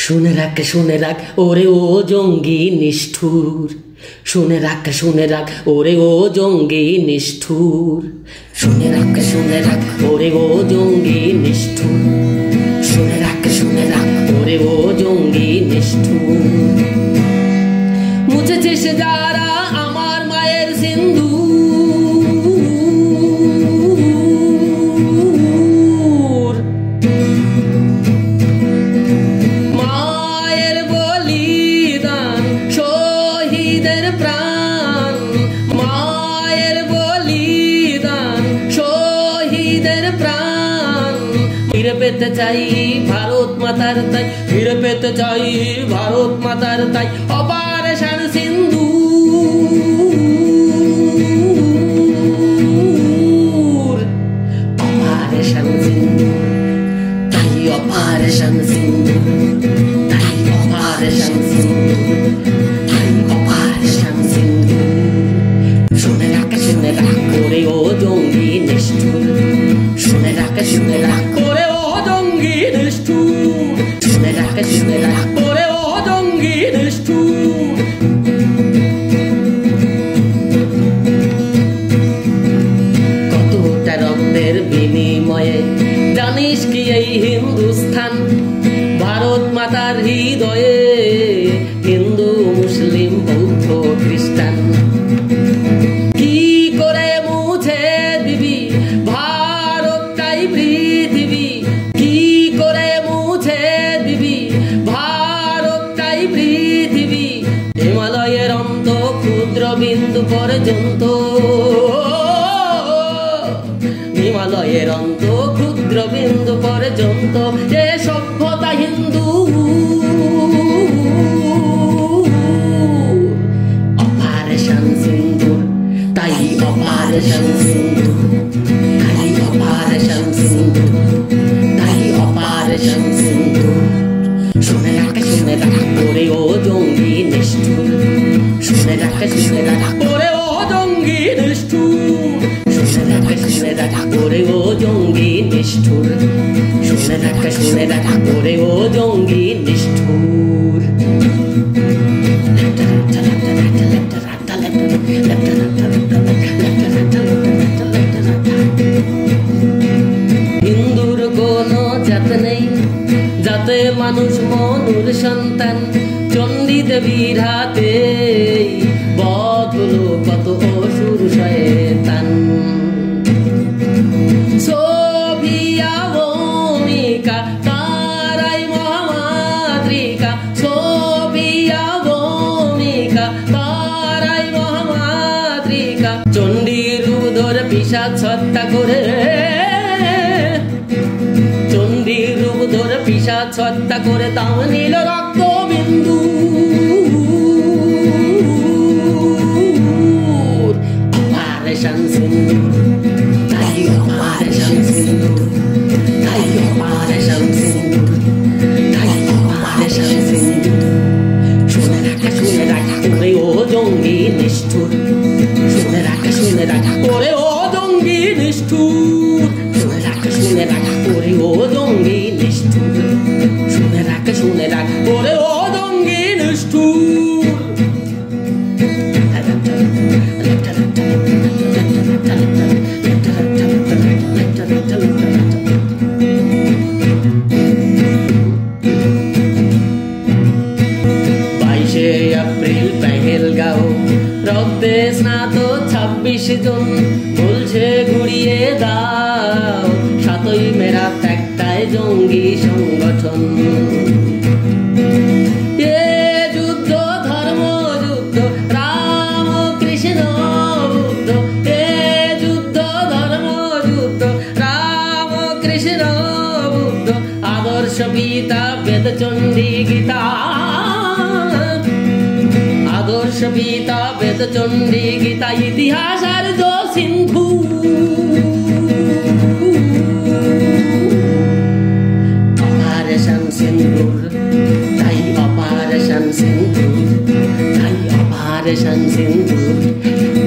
শুনে রাখ ওরে ও জঙ্গি নিষ্ঠুর, শুনে রাখ ওরে ও জঙ্গি নিষ্ঠুর, শুনে রাখ ওরে ও জঙ্গি নিষ্ঠুর, শুনে রাখ ওরে ও জঙ্গি নিষ্ঠুর। মুছেছিস যারা আমার মায়ের সিন্দুর, মায়ের বলিদান শহীদের প্রাণ, মায়ের বলিদান শহীদের প্রাণ। ফিরে পেতে চাই ভারত মাতার তাই, ফিরে পেতে চাই ভারত মাতার তাই অপারেশন সিন্দুর, অপারেশন সিন্দুর, তাই অপারেশন সিন্দুর, তাই অপারেশন সিন্দুর, তাই অপারেশন সিন্দুর। শুনে রাখ ওরে ও জঙ্গি নিষ্ঠুর, শুনে রাখ ওরে ও জঙ্গি নিষ্ঠুর, শুনে রাখ ওরে ও জঙ্গি নিষ্ঠুর। কতটা রক্তের বিনিময়ে জানিস কি এই হিন্দুস্থান, ভারত মাতার হৃদয়ে হিন্দু মুসলিম বৌদ্ধ খ্রিস্টান। কি করে মুছে দিবি ভারতটাই পৃথিবী, কি করে মুছে দিবি ভারতটাই পৃথিবী। হিমালয়ের অন্ত ক্ষুদ্র বিন্দু পর্যন্ত, হিমালয়ের অন্ত ক্ষুদ্র বিন্দু পর্যন্ত এ সভ্যতা হিন্দু। অপারেশন সিন্দুর, তাই অপারেশন সিন্দুর, তাই অপারেশন সিন্দুর, তাই অপারেশন সিন্দুর। শুনে রাখ ওরে ও জঙ্গি নিষ্ঠুর, শুনে রাখ ওরে ও জঙ্গি নিষ্ঠুর, শুনে রাখ ওরে ও জঙ্গি নিষ্ঠুর, শুনে রাখ ওরে ও জঙ্গি নিষ্ঠুর। হিন্দুর কোনো জাত নেই যাতে মানুষ মনুর সন্তান, চণ্ডী দেবীর হাতে বধ হলো কত অসুর শয়তান। সোভিয়া ভূমিকা তারাই মহামাতৃকা, সোভিয়া ভূমিকা তারাই মহামাতৃকা। চণ্ডীর রূপধর পিশাচ হত্যা করে, চণ্ডীর রূপধর পিশাচ হত্যা করে তাও নীল রক্ত বিন্দু। অপারেশন সিন্দুর, তাই অপারেশন সিন্দুর, তাই অপারেশন সিন্দুর, তাই অপারেশন সিন্দুর। শুনে রাখ ওরে ও জঙ্গি নিষ্ঠুর, শুনে রাখ ওরে ও জঙ্গি নিষ্ঠুর, শুনে রাখ ওরে ও জঙ্গি নিষ্ঠুর, শুনে রাখ ওরে ও জঙ্গি নিষ্ঠুর। এপ্রিল পেহেলগাঁও রক্তে স্নাত 26 জন বলছে ঘুরিয়ে দাও, 7ই মেরাত একটাই জঙ্গি সংগঠন। এ যুদ্ধ ধর্ম যুদ্ধ রাম কৃষ্ণ বুদ্ধ, এ যুদ্ধ ধর্ম যুদ্ধ রাম কৃষ্ণ বুদ্ধ। আদর্শ পিতা বেদ চণ্ডী গীতা, আদর্শ পিতা বেদ চণ্ডী গীতা ইতিহাস আর সিন্ধু। অপারেশন সিন্দুর, তাই অপারেশন সিন্দুর, তাই অপারেশন সিন্দুর,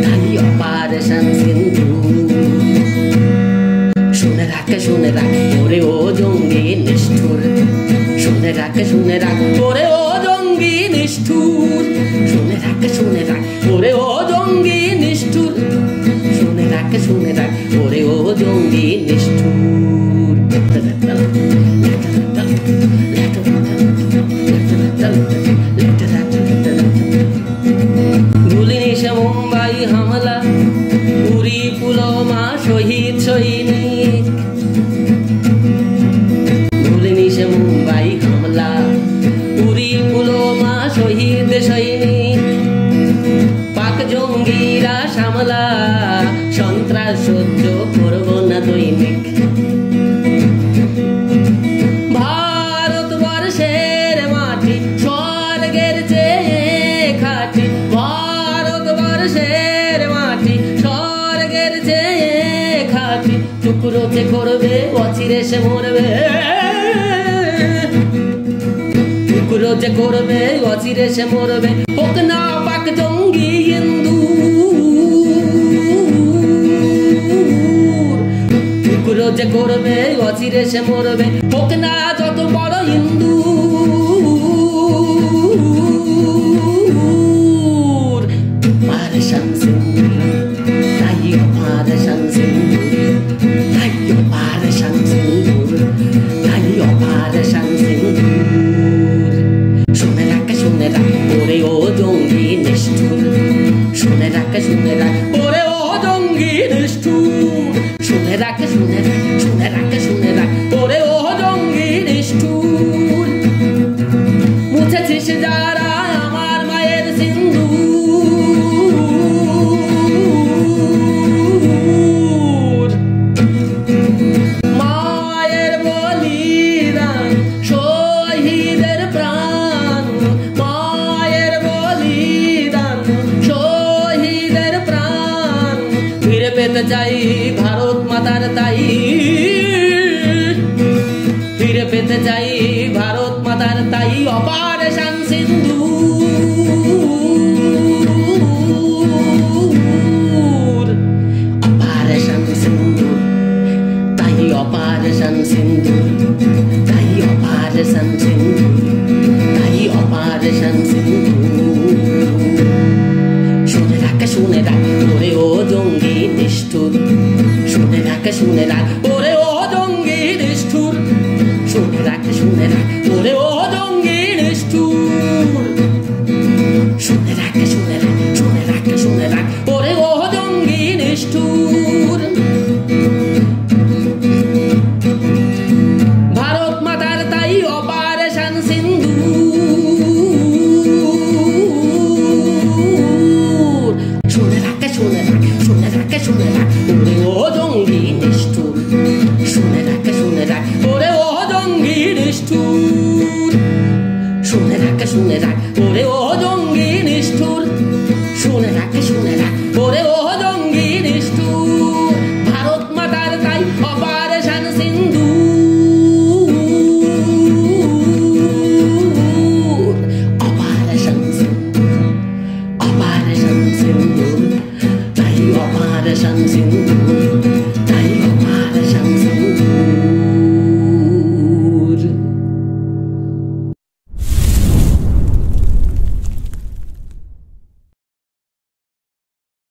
তাই অপারেশন সিন্দুর। শুনে রাখ ওরে ও জঙ্গি নিষ্ঠুর, শুনে রাখ শুনে রাখ ওরে ও জঙ্গি নিষ্ঠুর শুনে রাখ ওরে ও জঙ্গি নিষ্ঠুর শুনে রাখ ওরে ও জঙ্গি নিষ্ঠুর ভুলিনি সে মুম্বাই হামলা উরি পুলওয়ামা শহীদ সৈনিক ভুলিনি সে মুম্বাই হামলা উরি পুলওয়ামা শহীদ সৈনিক পাক জঙ্গিরা সামলা সন্ত্রাস সহ্য করব না দৈনিক ভারতবর্ষের মাটি স্বর্গের চেয়ে খাঁটি ভারতবর্ষের মাটি স্বর্গের চেয়ে খাঁটি টুকরো যে করবে অচিরে সে মরবে টুকরো যে করবে অচিরে সে মরবে হোক না পাক জঙ্গি হিন্দু টুকরো যে করবে অচিরে সে মরবে হোক না যত বড় হিন্দু অপারেশন সিন্দুর তাই অপারেশন সিন্দুর তাই অপারেশন সিন্দুর তাই অপারেশন সিন্দুর শুনে রাখ ওরে ও জঙ্গি নিষ্ঠুর শুনে রাখ ওরে ও জঙ্গি নিষ্ঠুর শুনে রাখ ওরে ও জঙ্গি নিষ্ঠুর মুছেছিস যারা আমার মায়ের সিন্দুর মায়ের বলিদান শহীদের প্রাণ মায়ের বলিদান শহীদের প্রাণ ফিরে পেতে চাই ভারত মাতার তাই ফিরে পেতে চাই ভারত মাতার তাই অপারেশন সিন্দুর অপারেশন সিন্দুর তাই অপারেশন সিন্দুর তাই অপারেশন সিন্দুর তাই অপারেশন সিন্দুর শুনে রাখ ওরে ও জঙ্গি নিষ্ঠুর শুনে রাখ ওরে ও জঙ্গি নিষ্ঠুর শুনে রাখ ওরে ও জঙ্গি নিষ্ঠুর শুনে রাখ ওরে ও জঙ্গি নিষ্ঠুর ভারত মাতার তাই অপারেশন সিন্দুর শুনে রাখ ওরে ও জঙ্গি নিষ্ঠুর শুনে রাখ ওরে ও জঙ্গি নিষ্ঠুর শুনে রাখ ওরে ও জঙ্গি নিষ্ঠুর শুনে রাখ ওরে ও জঙ্গি নিষ্ঠুর ভারত মাতার তাই অপারেশন সিন্দুর অপারেশন সিন্দুর তাই অপারেশন সিন্দুর